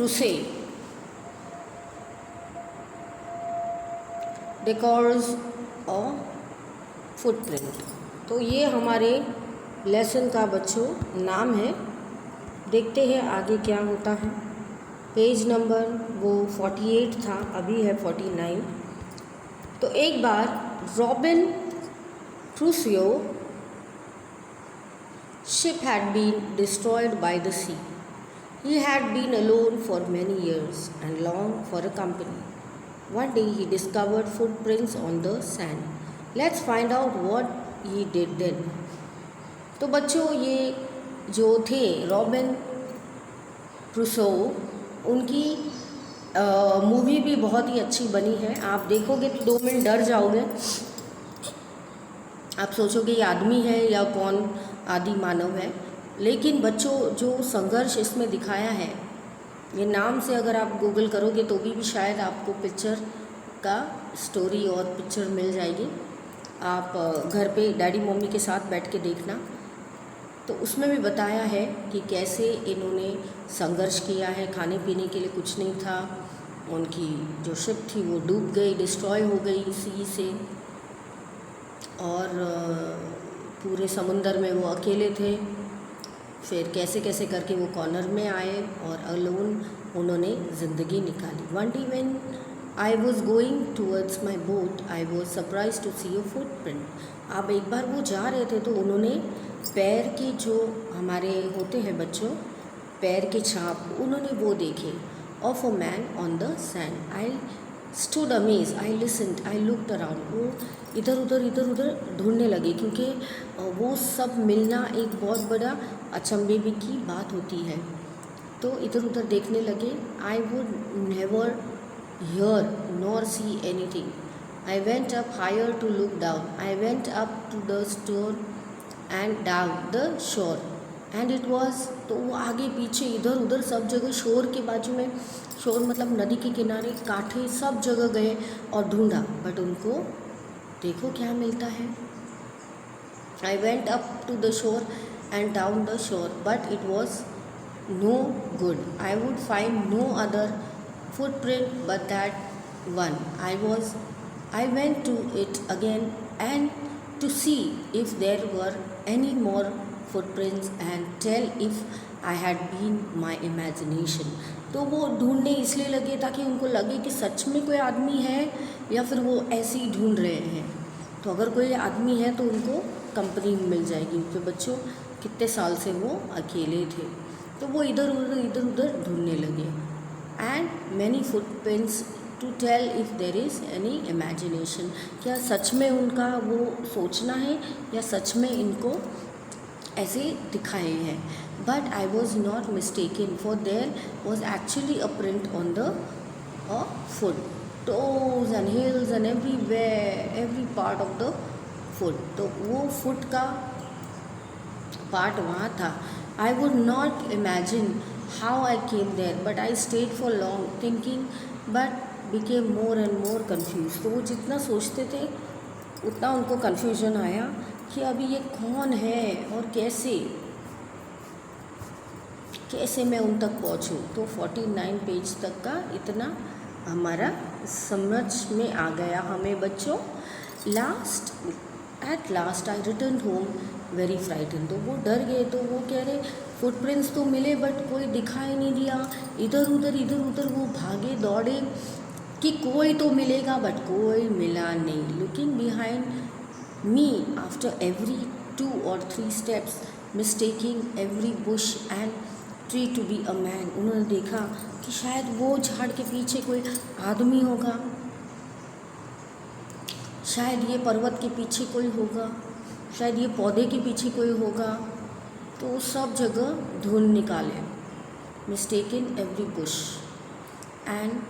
Crusoe records a footprint। तो ये हमारे लेसन का बच्चों नाम है। देखते हैं आगे क्या होता है। पेज नंबर वो 48 था, अभी है 49। तो एक बार Robinson Crusoe ship had been destroyed by the sea. He had been alone for many years and longed for a company. One day he discovered footprints on the sand. Let's find out what he did then. तो बच्चों ये जो थे robin Crusoe, उनकी movie भी बहुत ही अच्छी बनी है। आप देखोगे तो 2 मिनट डर जाओगे। आप सोचोगे ये आदमी है या कौन आदि मानव है। लेकिन बच्चों जो संघर्ष इसमें दिखाया है, ये नाम से अगर आप गूगल करोगे तो भी शायद आपको पिक्चर का स्टोरी और पिक्चर मिल जाएगी। आप घर पे डैडी मम्मी के साथ बैठ के देखना। तो उसमें भी बताया है कि कैसे इन्होंने संघर्ष किया है। खाने पीने के लिए कुछ नहीं था। उनकी जो शिप थी वो डूब गई, डिस्ट्रॉय हो गई सी से, और पूरे समुंदर में वो अकेले थे। फिर कैसे कैसे करके वो कॉर्नर में आए और अलोन उन्होंने ज़िंदगी निकाली। One day when I was going towards my boat I was surprise to see a footprint. अब एक बार वो जा रहे थे तो उन्होंने पैर के जो हमारे होते हैं बच्चों, पैर के छाप, उन्होंने वो देखे। Of a man on the sand. I stood amaze, I listened, I looked around. वो इधर उधर ढूंढने लगे, क्योंकि वो सब मिलना एक बहुत बड़ा अचंभे की बात होती है। तो इधर उधर देखने लगे। I would never hear nor see anything. I went up higher to look down. I went up to the store and down the shore and it was. तो वो आगे पीछे इधर उधर सब जगह, शोर के बाजू में, शोर मतलब नदी के किनारे, कांठे, सब जगह गए और ढूंढा, बट उनको देखो क्या मिलता है। I went up to the shore and down the shore but it was no good. I would find no other footprint but that one. I went to it again and to see if there were any more footprints and tell if I had been my imagination। तो वो ढूंढने इसलिए लगे ताकि उनको लगे कि सच में कोई आदमी है या फिर वो ऐसे ही ढूंढ रहे हैं। तो अगर कोई आदमी है तो उनको कंपनी मिल जाएगी, क्योंकि बच्चों कितने साल से वो अकेले थे। तो वो इधर उधर ढूंढने लगे। And many footprints to tell if there is any imagination. क्या सच में उनका वो सोचना है या सच में इनको ऐसे दिखाए हैं। But I was not mistaken for there was actually a print on the foot, toes and heels and everywhere, every part of the foot. तो वो फुट का पार्ट वहाँ था। I would not imagine how I came there but I stayed for long thinking but became more and more confused। तो वो जितना सोचते थे उतना उनको कन्फ्यूजन आया कि अभी ये कौन है और कैसे मैं उन तक पहुँचूँ। तो 49 पेज तक का इतना हमारा समझ में आ गया हमें बच्चों। At last I return home very frighten. तो वो डर गए। तो वो कह रहे फुटप्रिंट्स तो मिले बट कोई दिखाई नहीं दिया। इधर उधर वो भागे दौड़े कि कोई तो मिलेगा, बट कोई मिला नहीं। Looking behind me after every 2 or 3 steps, mistaking every bush and tree to be a man. उन्होंने देखा कि शायद वो झाड़ के पीछे कोई आदमी होगा, शायद ये पर्वत के पीछे कोई होगा, शायद ये पौधे के पीछे कोई होगा। तो सब जगह ढूंढ निकाले। Mistaking every bush and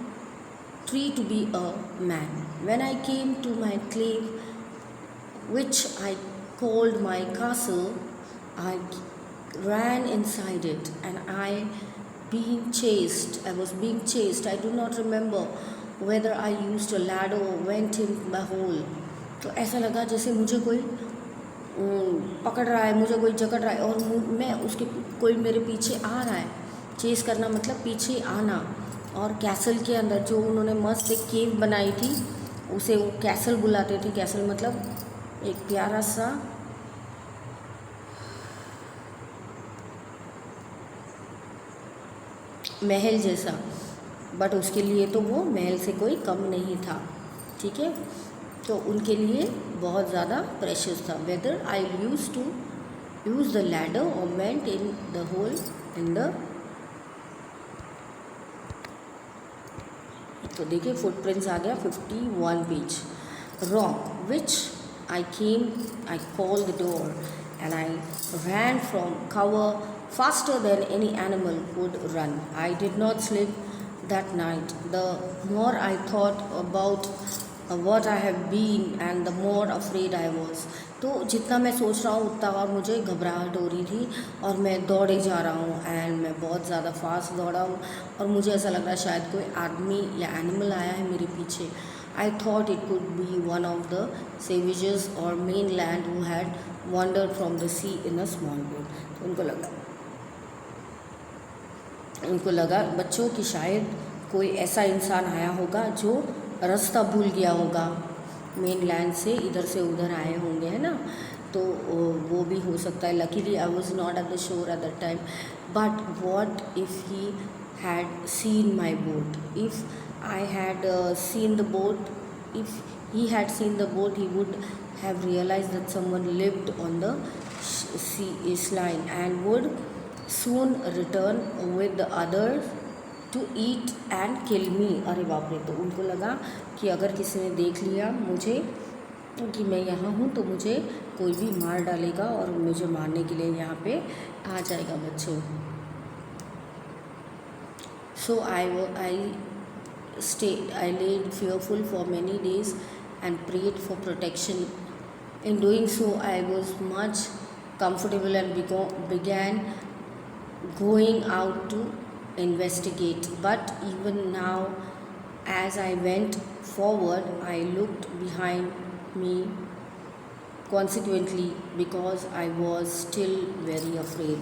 tree to be a man. When I came to my cave, which I called my castle, I ran inside it and I was being chased. I do not remember whether I used a ladder or went in the hole। तो ऐसा लगा जैसे मुझे कोई पकड़ रहा है, मुझे कोई जकड़ रहा है और मैं उसके कोई मेरे पीछे आ रहा है। चेस करना मतलब पीछे आना। और कैसल के अंदर जो उन्होंने मस्त एक केव बनाई थी उसे वो कैसल बुलाते थे। कैसल मतलब एक प्यारा सा महल जैसा, बट उसके लिए तो वो महल से कोई कम नहीं था। ठीक है, तो उनके लिए बहुत ज़्यादा प्रेशियस था। Whether I use the ladder और went in the hole in the, तो देखिए फुटप्रिंट्स आ गया 51 page. Rock which I call the door and I ran from cover faster than any animal would run. I did not sleep that night. The more I thought about what I have been and the more afraid I was. तो जितना मैं सोच रहा हूँ उतना और मुझे घबराहट हो रही थी और मैं दौड़े जा रहा हूँ एंड मैं बहुत ज़्यादा फास्ट दौड़ा हूँ और मुझे ऐसा लग रहा है शायद कोई आदमी या एनिमल आया है मेरे पीछे। I thought it could be one of the savages or mainland who had wandered from the sea in a small boat. तो उनको लगा बच्चों कि शायद कोई ऐसा इंसान आया होगा जो रास्ता भूल गया होगा, मेन लैंड से इधर से उधर आए होंगे, है ना। तो वो भी हो सकता है। Luckily I was not at the shore at that time, but what if he had seen my boat, if I had seen the boat, if he had seen the boat, he would have realized that someone lived on the coastline and would soon return with the others to eat and kill me. अरे बाप रे, तो उनको लगा कि अगर किसी ने देख लिया मुझे कि मैं यहाँ हूँ तो मुझे कोई भी मार डालेगा और मुझे मारने के लिए यहाँ पे आ जाएगा बच्चों। So I laid fearful for many days and prayed for protection. In doing so, I was much comfortable and began going out to investigate. But even now, as I went forward, I looked behind me consequently because I was still very afraid.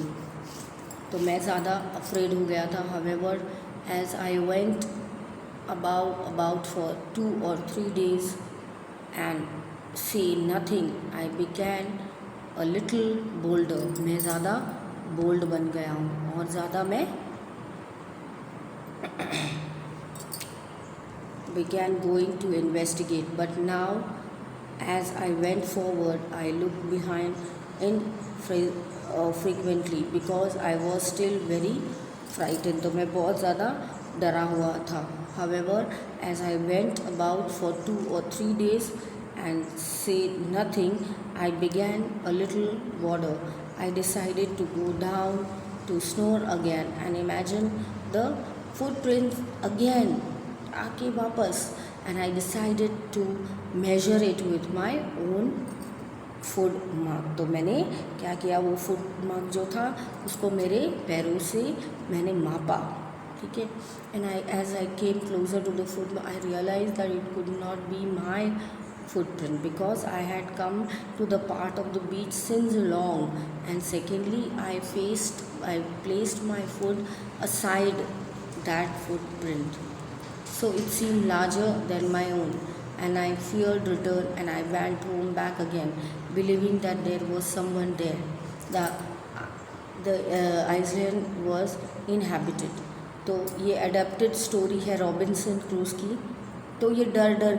तो मैं ज़्यादा afraid हो गया था। However, as I went about for 2 or 3 days and see nothing, I began a little bolder. मैं ज़्यादा bold बन गया हूँ और ज़्यादा मैं began going to investigate. But now as I went forward, I looked behind in frequently because I was still very frightened. तो मैं बहुत ज़्यादा डरा हुआ था। However, as I went about for 2 or 3 days and said nothing, I began a little water. I decided to go down to snore again and imagine the footprints again, आके वापस, and I decided to measure it with my own foot mark. तो मैंने क्या किया, वो foot mark जो था उसको मेरे पैरों से मैंने मापा। ठीक है, and as I came closer to the foot I realize that it could not be my footprint because I had come to the part of the beach since long, and secondly I placed my foot aside that footprint, so it seemed larger than my own, and I feared return, and I went home back again believing that there was someone there. The island was inhabited. तो ये adapted story है Robinson cruise की। तो ये डर डर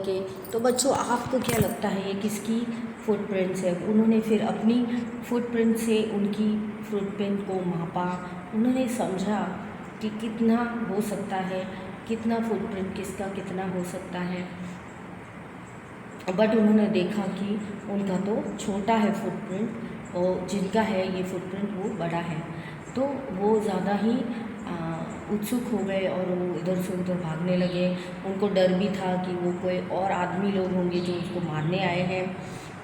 के, तो बच्चों आपको क्या लगता है ये किसकी फुटप्रिंट्स है? उन्होंने फिर अपनी फुटप्रिंट से उनकी फुटप्रिंट को मापा, उन्होंने समझा कि कितना हो सकता है, कितना फुटप्रिंट किसका कितना हो सकता है, बट उन्होंने देखा कि उनका तो छोटा है फुटप्रिंट और जिनका है ये फुटप्रिंट वो बड़ा है। तो वो ज़्यादा ही उत्सुक हो गए और वो इधर से उधर भागने लगे। उनको डर भी था कि वो कोई और आदमी लोग होंगे जो उसको मारने आए हैं।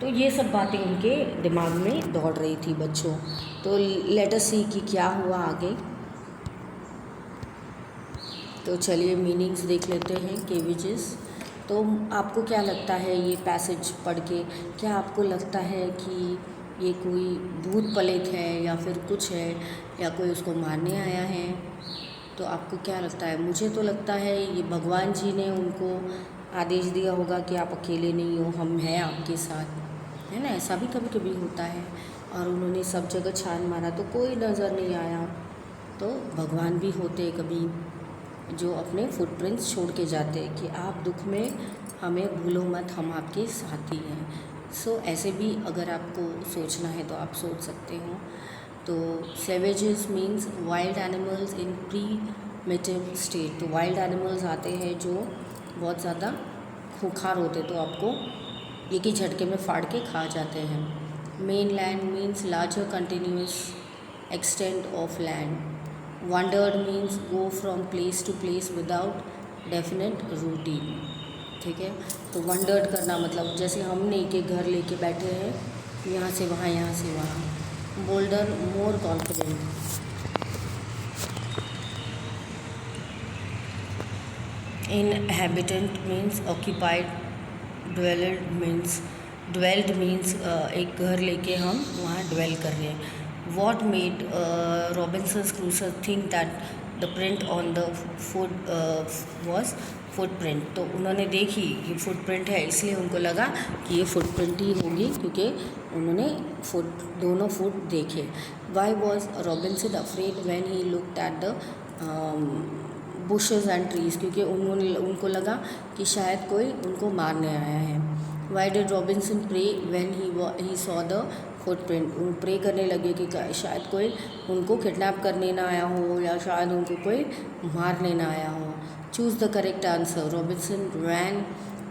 तो ये सब बातें उनके दिमाग में दौड़ रही थी बच्चों। तो लेट अस सी कि क्या हुआ आगे। तो चलिए मीनिंग्स देख लेते हैं केविजेस। तो आपको क्या लगता है ये पैसेज पढ़ के, क्या आपको लगता है कि ये कोई भूत प्रेत है या फिर कुछ है या कोई उसको मारने आया है। तो आपको क्या लगता है? मुझे तो लगता है ये भगवान जी ने उनको आदेश दिया होगा कि आप अकेले नहीं हो, हम हैं आपके साथ, है ना। ऐसा भी कभी कभी होता है। और उन्होंने सब जगह छान मारा तो कोई नज़र नहीं आया। तो भगवान भी होते कभी जो अपने फुटप्रिंट्स छोड़ के जाते कि आप दुख में हमें भूलो मत, हम आपके साथ ही हैं। सो ऐसे भी अगर आपको सोचना है तो आप सोच सकते हो। तो savages means wild animals in primitive state. तो वाइल्ड एनिमल्स आते हैं जो बहुत ज़्यादा खूंखार होते तो आपको एक ही झटके में फाड़ के खा जाते हैं। Main land means larger continuous extent of land. Wandered means go from place to place without definite routine। ठीक है, तो वंडर्ड करना मतलब जैसे हमने के घर लेके बैठे हैं, यहाँ से वहाँ, यहाँ से वहाँ। Boulder more confident. Inhabitant means occupied. Dwelled means एक घर लेके हम वहाँ ड्वेल कर रहे हैं। What made Robinson Crusoe think that the print on the foot was footprint? तो उन्होंने देखी ये फुटप्रिंट है, इसलिए उनको लगा कि ये फुटप्रिंट ही होगी, क्योंकि उन्होंने दोनों फुट देखे। Why was Robinson afraid when he looked at the bushes and trees? क्योंकि उनको लगा कि शायद कोई उनको मारने आया है। Why did Robinson pray when he saw the footprint? Pray करने लगे कि शायद कोई उनको किडनैप करने ना आया हो या शायद उनको कोई मारने ना आया हो। Choose the correct answer. Robinson ran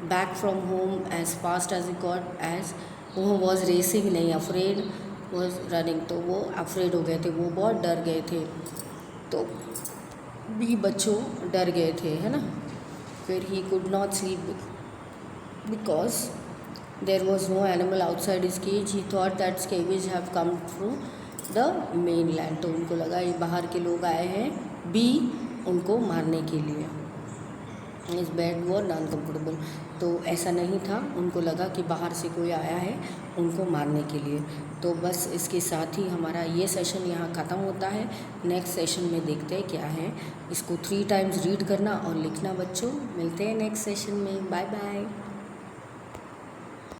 back from home as fast as he got as वो वॉज रेसिंग, नहीं अफ्रेड वॉज रनिंग। तो वो अफ्रेड हो गए थे, वो बहुत डर गए थे। तो भी बच्चों डर गए थे, है ना। फिर he could not sleep because there was no animal outside his cage. He thought that scavengers have come through the mainland। तो उनको लगा ये बाहर के लोग आए हैं बी उनको मारने के लिए। इस बेड वो नॉन कंफर्टेबल। तो ऐसा नहीं था, उनको लगा कि बाहर से कोई आया है उनको मारने के लिए। तो बस इसके साथ ही हमारा ये सेशन यहाँ ख़त्म होता है। नेक्स्ट सेशन में देखते हैं क्या है। इसको 3 टाइम्स रीड करना और लिखना बच्चों। मिलते हैं नेक्स्ट सेशन में। Bye bye.